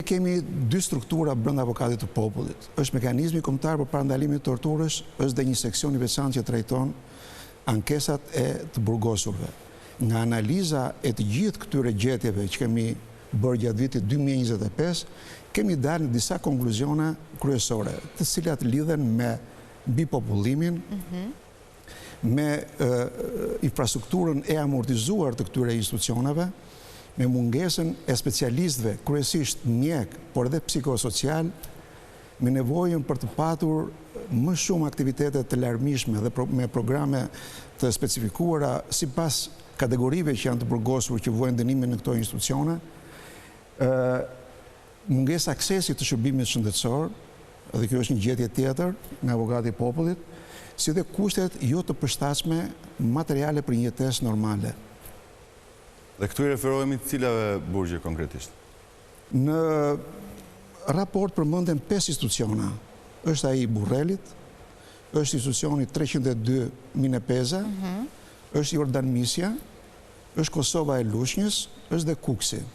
kemi dy struktura brenda Avokatit të Popullit. Është mekanizmi kombëtar për parandalimit të torturës, është dhe një seksion i veçantë që trajton ankesat e të burgosurve. Nga analiza e të gjithë këtyre gjetjeve që kemi bërë gjatë vitit 2025, kemi dalë në disa konkluziona kryesore, të cilat lidhen me mbipopullimin, me infrastrukturën e amortizuar të këtyre institucioneve, me mungesën e specialistëve, kryesisht mjek, por edhe psikosocial, me nevojën për të patur më shumë aktivitete të larmishme dhe me programe të specifikuara sipas kategorive që janë të burgosur që vojnë dënimin në këto institucione, mungesa aksesi të shërbimit shëndetësor, dhe kjo është një gjetje tjetër nga Avokati i Popullit, si dhe kushtet jo të përshtatshme materiale për një jetesë normale. Dhe këtu i referohemi të cilave burgje konkretisht? Në raport përmenden 5 instituciona. Është ai i Burrelit, është institucioni 302 Minepeza, është Jordan Misja, është Kosova e Lushnjës, është dhe Kuksi.